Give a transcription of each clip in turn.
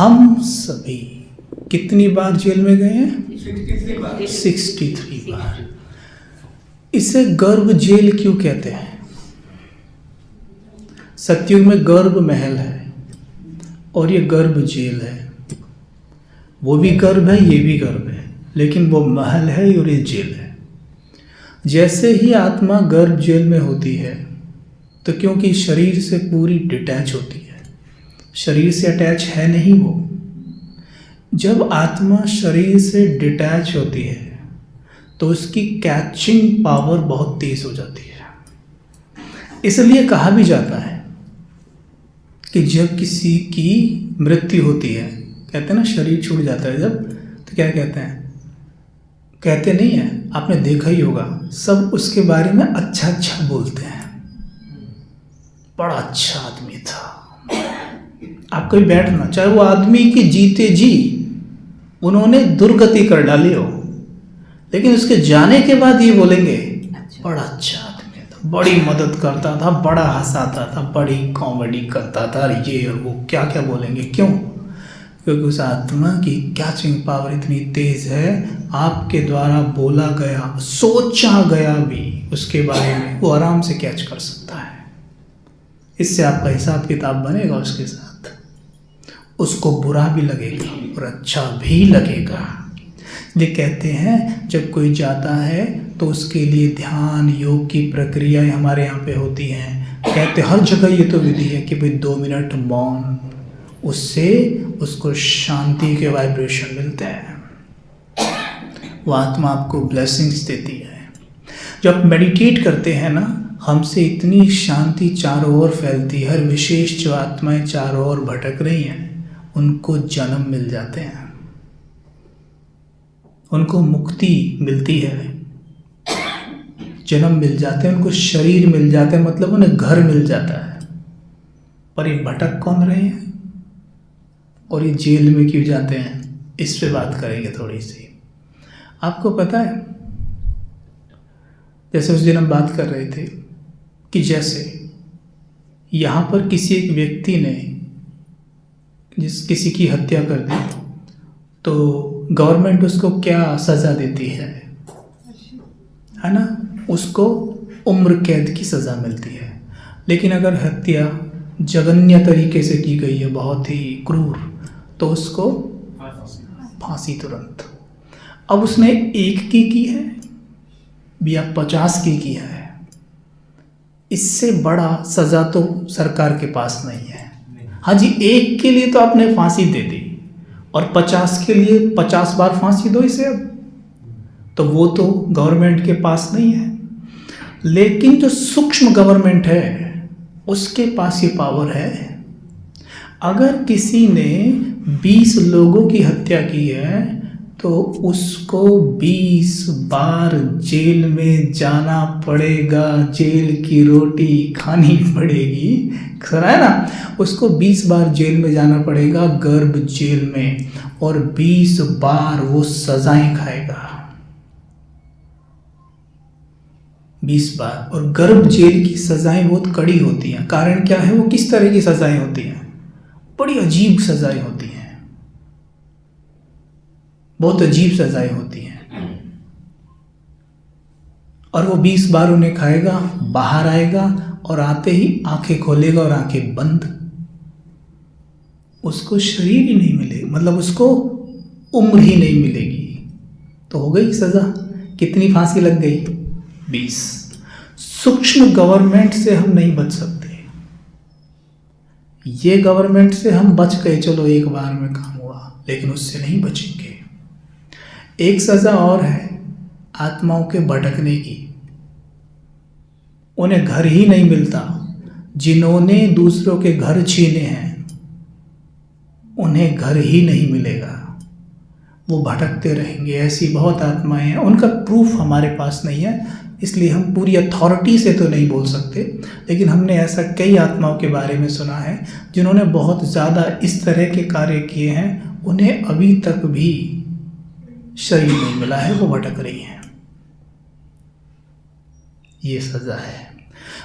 हम सभी कितनी बार जेल में गए हैं? 63 बार। इसे गर्भ जेल क्यों कहते हैं? सतयुग में गर्भ महल है और ये गर्भ जेल है। वो भी गर्भ है, ये भी गर्भ है, लेकिन वो महल है और ये जेल है। जैसे ही आत्मा गर्भ जेल में होती है तो क्योंकि शरीर से पूरी डिटैच होती है, शरीर से अटैच है नहीं वो। जब आत्मा शरीर से डिटैच होती है तो उसकी कैचिंग पावर बहुत तेज हो जाती है। इसलिए कहा भी जाता है कि जब किसी की मृत्यु होती है, कहते हैं ना शरीर छूट जाता है जब, तो क्या कहते हैं? कहते नहीं है, आपने देखा ही होगा, सब उसके बारे में अच्छा अच्छा बोलते हैं, बड़ा अच्छा आदमी था। आप कहीं बैठना, चाहे वो आदमी की जीते जी उन्होंने दुर्गति कर डाली हो, लेकिन उसके जाने के बाद ये बोलेंगे बड़ा अच्छा आदमी था, बड़ी मदद करता था, बड़ा हंसाता था, बड़ी कॉमेडी करता था, ये और वो क्या क्या बोलेंगे। क्यों? क्योंकि उस आत्मा की कैचिंग पावर इतनी तेज है, आपके द्वारा बोला गया, सोचा गया भी उसके बारे में वो आराम से कैच कर सकता है। इससे आपका हिसाब किताब बनेगा उसके साथ। उसको बुरा भी लगेगा और अच्छा भी लगेगा। ये कहते हैं जब कोई जाता है तो उसके लिए ध्यान योग की प्रक्रियाएं हमारे यहाँ पे होती हैं। कहते हर जगह ये तो विधि है कि भाई 2 मिनट मौन, उससे उसको शांति के वाइब्रेशन मिलते हैं। वो आत्मा आपको ब्लेसिंग्स देती है। जब मेडिटेट करते हैं ना, हमसे इतनी शांति चारों ओर फैलती है। हर विशेष जो आत्माएं चारों ओर भटक रही हैं उनको जन्म मिल जाते हैं, उनको मुक्ति मिलती है, जन्म मिल जाते हैं, उनको शरीर मिल जाते हैं, मतलब उन्हें घर मिल जाता है। पर ये भटक कौन रहे हैं और ये जेल में क्यों जाते हैं, इस पे बात करेंगे थोड़ी सी। आपको पता है, जैसे उस दिन हम बात कर रहे थे कि जैसे यहाँ पर किसी एक व्यक्ति ने किसी की हत्या कर दी तो गवर्नमेंट उसको क्या सज़ा देती है ना? उसको उम्र कैद की सज़ा मिलती है। लेकिन अगर हत्या जघन्य तरीके से की गई है, बहुत ही क्रूर, तो उसको फांसी तुरंत। अब उसने 1 की है या 50 की किया है, इससे बड़ा सज़ा तो सरकार के पास नहीं है। हाँ जी, 1 के लिए तो आपने फांसी दे दी और 50 के लिए 50 बार फांसी दो इसे, अब तो वो तो गवर्नमेंट के पास नहीं है। लेकिन जो सूक्ष्म गवर्नमेंट है उसके पास ये पावर है। अगर किसी ने 20 लोगों की हत्या की है तो उसको 20 बार जेल में जाना पड़ेगा, जेल की रोटी खानी पड़ेगी, सुना है ना? उसको 20 बार जेल में जाना पड़ेगा, गर्भ जेल में, और 20 बार वो सजाएं खाएगा, 20 बार। और गर्भ जेल की सजाएं बहुत कड़ी होती हैं। कारण क्या है? वो किस तरह की सजाएं होती हैं? बड़ी अजीब सजाएं होती हैं, बहुत अजीब सजाएं होती हैं। और वो 20 बार उन्हें खाएगा, बाहर आएगा और आते ही आंखें खोलेगा और आंखें बंद। उसको शरीर ही नहीं मिलेगा, मतलब उसको उम्र ही नहीं मिलेगी। तो हो गई सजा। कितनी फांसी लग गई? 20। सूक्ष्म गवर्नमेंट से हम नहीं बच सकते। ये गवर्नमेंट से हम बच गए, चलो 1 बार में काम हुआ, लेकिन उससे नहीं बचेंगे। एक सजा और है आत्माओं के भटकने की। उन्हें घर ही नहीं मिलता। जिन्होंने दूसरों के घर छीने हैं उन्हें घर ही नहीं मिलेगा, वो भटकते रहेंगे। ऐसी बहुत आत्माएं हैं, उनका प्रूफ हमारे पास नहीं है, इसलिए हम पूरी अथॉरिटी से तो नहीं बोल सकते। लेकिन हमने ऐसा कई आत्माओं के बारे में सुना है जिन्होंने बहुत ज़्यादा इस तरह के कार्य किए हैं, उन्हें अभी तक भी शरीर नहीं मिला है, वो भटक रही हैं। ये सजा है।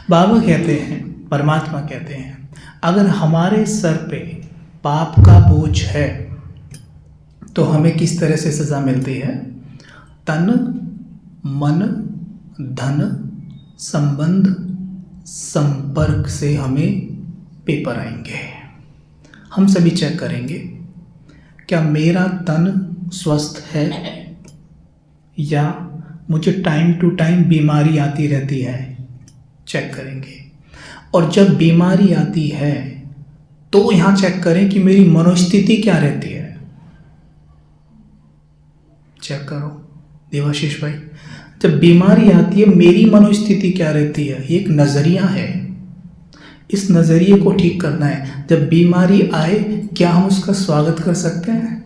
बाबा कहते हैं, परमात्मा कहते हैं, अगर हमारे सर पे पाप का बोझ है तो हमें किस तरह से सज़ा मिलती है? तन, मन, धन, संबंध, संपर्क से हमें पेपर आएंगे। हम सभी चेक करेंगे क्या मेरा तन स्वस्थ है या मुझे टाइम टू टाइम बीमारी आती रहती है। चेक करेंगे। और जब बीमारी आती है तो यहाँ चेक करें कि मेरी मनोस्थिति क्या रहती है। चेक करो देवाशीष भाई, जब बीमारी आती है मेरी मनोस्थिति क्या रहती है। ये एक नज़रिया है, इस नज़रिए को ठीक करना है। जब बीमारी आए क्या हम उसका स्वागत कर सकते हैं?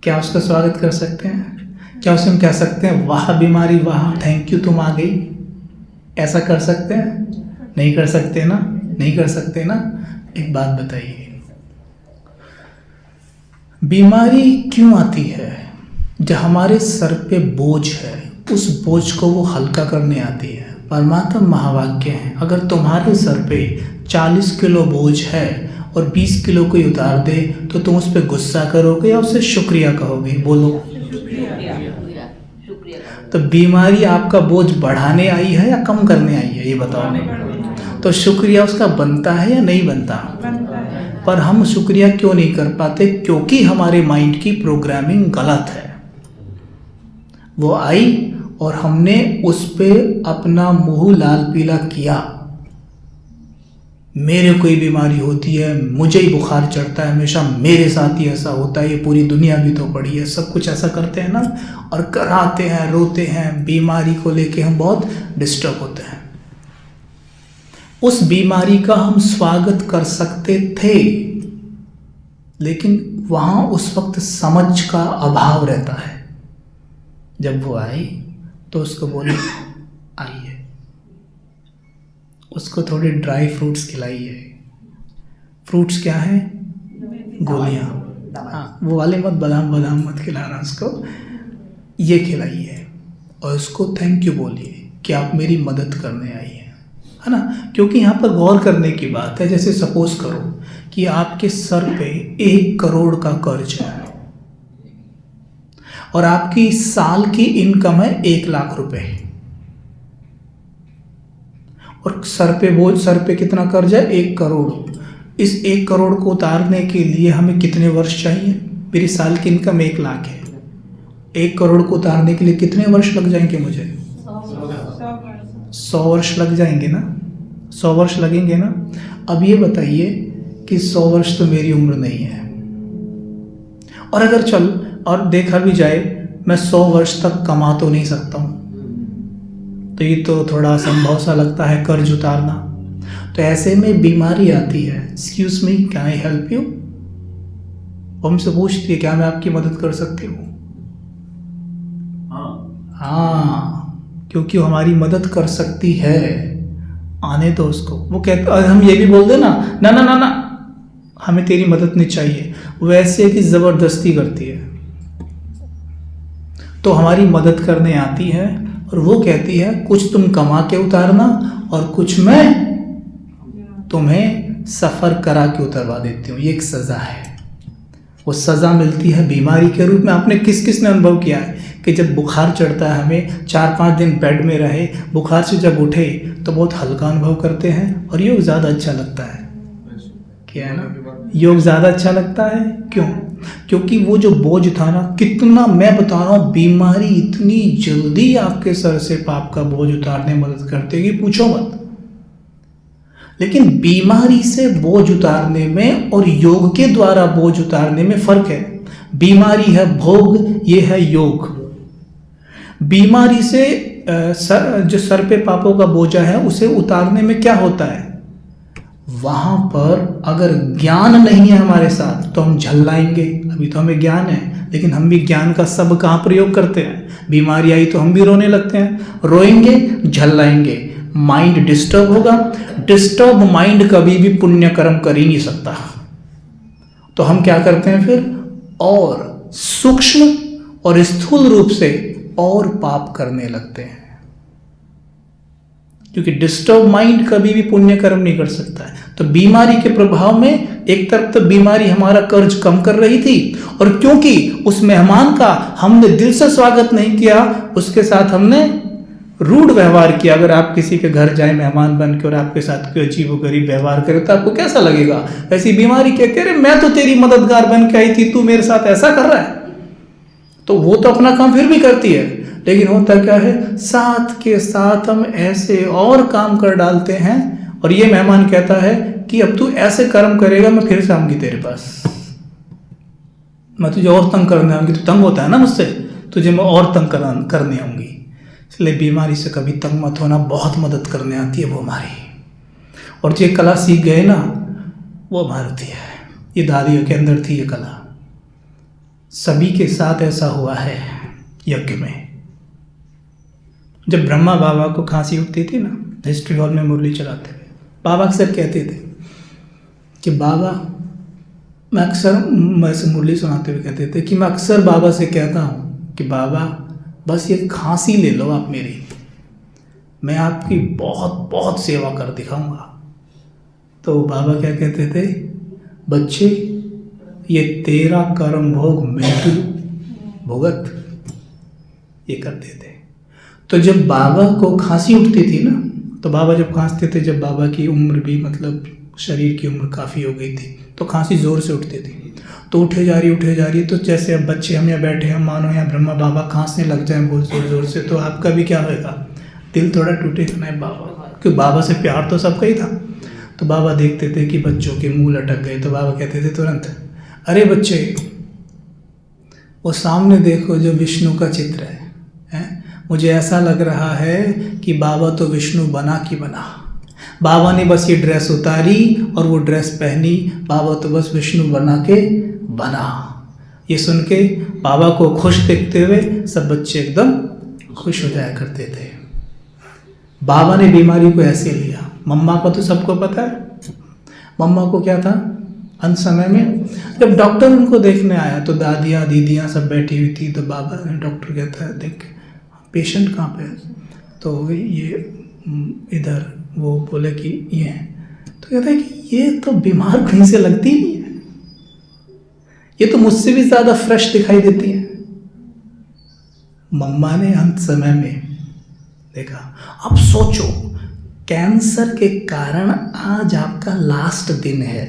क्या उसका स्वागत कर सकते हैं? क्या उसे हम कह सकते हैं वाह बीमारी वाह, थैंक यू तुम आ गई? ऐसा कर सकते हैं? नहीं कर सकते ना, नहीं कर सकते ना। एक बात बताइए, बीमारी क्यों आती है? जब हमारे सर पे बोझ है उस बोझ को वो हल्का करने आती है। परमात्मा महावाक्य है, अगर तुम्हारे सर पे 40 किलो बोझ है और 20 किलो कोई उतार दे तो तुम उस पर गुस्सा करोगे या उससे शुक्रिया कहोगे? बोलो। तो बीमारी आपका बोझ बढ़ाने आई है या कम करने आई है, ये बताओ। तो शुक्रिया उसका बनता है या नहीं बनता? पर हम शुक्रिया क्यों नहीं कर पाते? क्योंकि हमारे माइंड की प्रोग्रामिंग गलत है। वो आई और हमने उस पे अपना मुंह लाल पीला किया। मेरे कोई बीमारी होती है, मुझे ही बुखार चढ़ता है, हमेशा मेरे साथ ही ऐसा होता है, ये पूरी दुनिया भी तो पड़ी है। सब कुछ ऐसा करते हैं ना, और कराते हैं, रोते हैं। बीमारी को लेके हम बहुत डिस्टर्ब होते हैं। उस बीमारी का हम स्वागत कर सकते थे, लेकिन वहां उस वक्त समझ का अभाव रहता है। जब वो आई तो उसको बोले आइए, उसको थोड़े ड्राई फ्रूट्स खिलाइए। फ्रूट्स क्या है? गोलियां। हाँ, वो वाले मत, बादाम बादाम मत खिलाना उसको, ये खिलाइए और उसको थैंक यू बोलिए कि आप मेरी मदद करने आई हैं, है ना। क्योंकि यहाँ पर गौर करने की बात है। जैसे सपोज करो कि आपके सर पे 1 करोड़ का कर्ज है और आपकी साल की इनकम है 1 लाख रुपए, और सर पे कितना कर्ज है? 1 करोड़। इस 1 करोड़ को उतारने के लिए हमें कितने वर्ष चाहिए? मेरी साल की इनकम 1 लाख है, 1 करोड़ को उतारने के लिए कितने वर्ष लग जाएंगे मुझे? 100 वर्ष लग जाएंगे ना, 100 वर्ष लगेंगे ना। अब ये बताइए कि 100 वर्ष तो मेरी उम्र नहीं है, और अगर चल और देखा भी जाए मैं 100 वर्ष तक कमा तो नहीं सकता हूँ, तो ये तो थोड़ा असंभव सा लगता है कर्ज उतारना। तो ऐसे में बीमारी आती है, excuse me can I help you? वो हमसे पूछती है क्या मैं आपकी मदद कर सकती हूँ? हाँ, क्योंकि वो हमारी मदद कर सकती है। आने दो उसको। वो कहते, और हम ये भी बोल देना ना ना ना ना हमें तेरी मदद नहीं चाहिए, वैसे कि जबरदस्ती करती है। तो हमारी मदद करने आती है और वो कहती है कुछ तुम कमा के उतारना और कुछ मैं तुम्हें सफ़र करा के उतरवा देती हूँ। ये एक सज़ा है। वो सज़ा मिलती है बीमारी के रूप में। आपने किस किस ने अनुभव किया है कि जब बुखार चढ़ता है, हमें 4-5 दिन बेड में रहे, बुखार से जब उठे तो बहुत हल्का अनुभव करते हैं और योग ज़्यादा अच्छा लगता है। क्या है ना, योग ज़्यादा अच्छा लगता है। क्यों? क्योंकि वो जो बोझ था ना, कितना, मैं बता रहा हूँ, बीमारी इतनी जल्दी आपके सर से पाप का बोझ उतारने में मदद करती है कि पूछो मत। लेकिन बीमारी से बोझ उतारने में और योग के द्वारा बोझ उतारने में फर्क है। बीमारी है भोग, ये है योग। बीमारी से जो सर पे पापों का बोझा है उसे उतारने में क्या होता है, वहां पर अगर ज्ञान नहीं है हमारे साथ तो हम झल्लाएंगे। अभी तो हमें ज्ञान है, लेकिन हम भी ज्ञान का सब कहाँ प्रयोग करते हैं? बीमारी आई तो हम भी रोने लगते हैं, रोएंगे, झल्लाएंगे, माइंड डिस्टर्ब होगा। डिस्टर्ब माइंड कभी भी पुण्य कर्म कर ही नहीं सकता। तो हम क्या करते हैं फिर? और सूक्ष्म और स्थूल रूप से और पाप करने लगते हैं, क्योंकि डिस्टर्ब माइंड कभी भी पुण्य कर्म नहीं कर सकता है। तो बीमारी के प्रभाव में एक तरफ तो बीमारी हमारा कर्ज कम कर रही थी, और क्योंकि उस मेहमान का हमने दिल से स्वागत नहीं किया, उसके साथ हमने रूड व्यवहार किया। अगर आप किसी के घर जाए मेहमान बन के और आपके साथ कोई अजीबोगरीब व्यवहार करे तो आपको कैसा लगेगा? ऐसी बीमारी क्या कह रहे, मैं तो तेरी मददगार बन के आई थी, तू मेरे साथ ऐसा कर रहा है। तो वो तो अपना काम फिर भी करती है, लेकिन होता क्या है, साथ के साथ हम ऐसे और काम कर डालते हैं, और ये मेहमान कहता है कि अब तू ऐसे कर्म करेगा, मैं फिर से आऊंगी तेरे पास, मैं तुझे और तंग करने आऊंगी। तू तंग होता है ना मुझसे, तुझे मैं और तंग करने आऊंगी। इसलिए बीमारी से कभी तंग मत होना, बहुत मदद करने आती है वो हमारी। और जो कला सीख गए ना, वो भारतीय है, ये दादियों के अंदर थी ये कला। सभी के साथ ऐसा हुआ है यज्ञ में। जब ब्रह्मा बाबा को खांसी उठती थी ना, हिस्ट्री हॉल में मुरली चलाते हुए बाबा अक्सर कहते थे कि बाबा, मैं अक्सर मुरली सुनाते हुए कहते थे कि मैं अक्सर बाबा से कहता हूँ कि बाबा बस ये खांसी ले लो आप मेरी, मैं आपकी बहुत बहुत सेवा कर दिखाऊंगा। तो बाबा क्या कहते थे, बच्चे ये तेरा कर्म भोग मृत्यु भुगत, ये करते थे। तो जब बाबा को खांसी उठती थी ना, तो बाबा जब खांसते थे, जब बाबा की उम्र भी मतलब शरीर की उम्र काफ़ी हो गई थी, तो खांसी ज़ोर से उठती थी। तो उठे जा रही, तो जैसे अब बच्चे हम यहाँ बैठे, हम मानो यहाँ ब्रह्मा बाबा खांसने लग जाए बहुत ज़ोर ज़ोर से, तो आपका भी क्या होगा, दिल थोड़ा टूटेगा ना बाबा, क्योंकि बाबा से प्यार तो सबका ही था। तो बाबा देखते थे कि बच्चों के मुँह लटक गए, तो बाबा कहते थे तुरंत, अरे बच्चे वो सामने देखो जो विष्णु का चित्र है, मुझे ऐसा लग रहा है कि बाबा तो विष्णु बना कि बना, बाबा ने बस ये ड्रेस उतारी और वो ड्रेस पहनी, बाबा तो बस विष्णु बना के बना। ये सुन के बाबा को खुश देखते हुए सब बच्चे एकदम खुश हो जाया करते थे। बाबा ने बीमारी को ऐसे लिया। मम्मा को तो सबको पता है, मम्मा को क्या था, अंत समय में जब डॉक्टर उनको देखने आया तो दादियाँ दीदियाँ सब बैठी हुई थी, तो बाबा ने, डॉक्टर कहता है देख पेशेंट कहाँ पे है, तो ये इधर, वो बोले कि ये है, तो कहता है कि ये तो बीमार कहीं से लगती नहीं है, ये तो मुझसे भी ज़्यादा फ्रेश दिखाई देती है। मम्मा ने अंत समय में देखा। अब सोचो, कैंसर के कारण आज आपका लास्ट दिन है,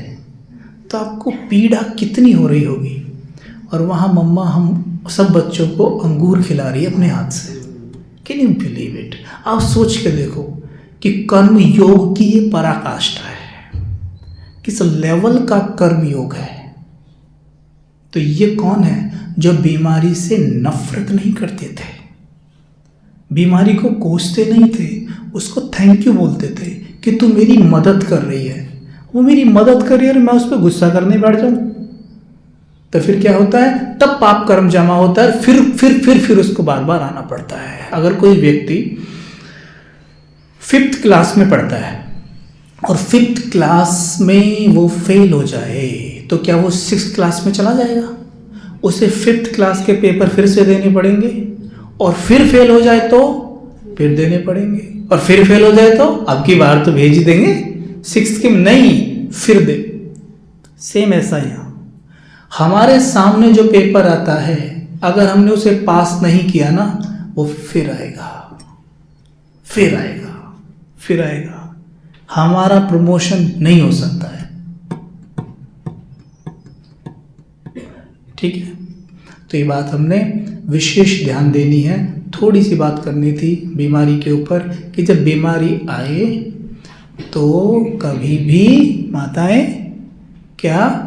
तो आपको पीड़ा कितनी हो रही होगी, और वहाँ मम्मा हम सब बच्चों को अंगूर खिला रही है अपने हाथ से। Can you believe it? आप सोच के देखो कि कर्म योग की ये पराकाष्ठा है, किस लेवल का कर्म योग है। तो ये कौन है जो बीमारी से नफरत नहीं करते थे, बीमारी को कोसते नहीं थे, उसको थैंक यू बोलते थे कि तू मेरी मदद कर रही है। वो मेरी मदद कर रही है और मैं उस पर गुस्सा करने बैठ जाऊं, तो फिर क्या होता है, तब पाप कर्म जमा होता है, फिर उसको बार बार आना पड़ता है। अगर कोई व्यक्ति 5th क्लास में पढ़ता है और 5th क्लास में वो फेल हो जाए, तो क्या वो 6th क्लास में चला जाएगा? उसे 5th क्लास के पेपर फिर से देने पड़ेंगे, और फिर फेल हो जाए तो फिर देने पड़ेंगे, और फिर फेल हो जाए तो अब की बार तो भेज देंगे 6th के नहीं, फिर दे। सेम ऐसा यहाँ हमारे सामने जो पेपर आता है, अगर हमने उसे पास नहीं किया ना, वो फिर आएगा, फिर आएगा, फिर आएगा। हमारा प्रमोशन नहीं हो सकता है, ठीक है। तो ये बात हमने विशेष ध्यान देनी है। थोड़ी सी बात करनी थी बीमारी के ऊपर कि जब बीमारी आए तो कभी भी माताएं क्या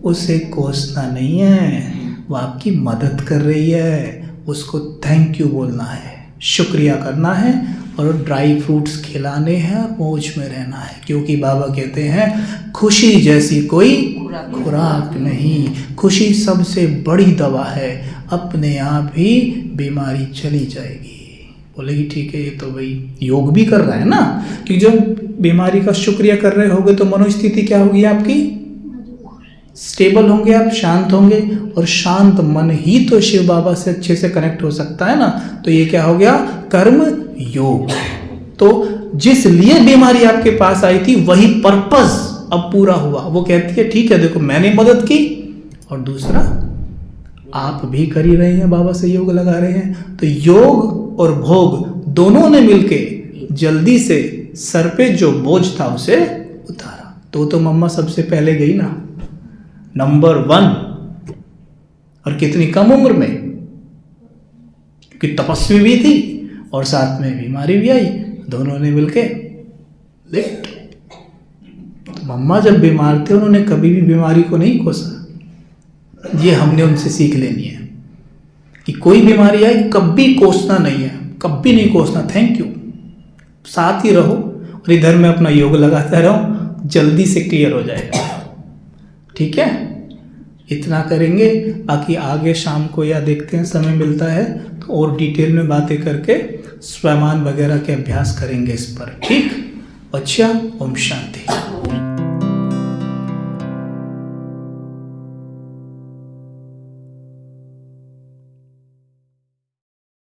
उसे कोसना नहीं है, वो आपकी मदद कर रही है, उसको थैंक यू बोलना है, शुक्रिया करना है, और ड्राई फ्रूट्स खिलाने हैं, मौज में रहना है। क्योंकि बाबा कहते हैं खुशी जैसी कोई खुराक नहीं, खुशी सबसे बड़ी दवा है, अपने आप ही बीमारी चली जाएगी। बोलेगी ठीक है, ये तो भाई योग भी कर रहा है ना, कि जब बीमारी का शुक्रिया कर रहे होगे तो मनोस्थिति क्या होगी आपकी, स्टेबल होंगे आप, शांत होंगे, और शांत मन ही तो शिव बाबा से अच्छे से कनेक्ट हो सकता है ना। तो ये क्या हो गया, कर्म योग। तो जिस लिए बीमारी आपके पास आई थी वही पर्पस अब पूरा हुआ। वो कहती है ठीक है देखो मैंने मदद की, और दूसरा आप भी कर ही रहे हैं, बाबा से योग लगा रहे हैं, तो योग और भोग दोनों ने मिलके जल्दी से सर पे जो बोझ था उसे उतारा। तो मम्मा सबसे पहले गई ना, नंबर 1, और कितनी कम उम्र में, क्योंकि तपस्वी भी थी और साथ में बीमारी भी आई, दोनों ने मिलके लिफ्ट। तो मम्मा जब बीमार थे उन्होंने कभी भी बीमारी को नहीं कोसा। ये हमने उनसे सीख लेनी है कि कोई बीमारी आई कभी कोसना नहीं है, कभी नहीं कोसना, थैंक यू, साथ ही रहो और इधर मैं अपना योग लगाता रहूं, जल्दी से क्लियर हो जाएगा। ठीक है, इतना करेंगे। बाकी आगे शाम को या देखते हैं समय मिलता है तो और डिटेल में बातें करके स्वयमान वगैरह के अभ्यास करेंगे इस पर। ठीक, अच्छा, ओम शांति।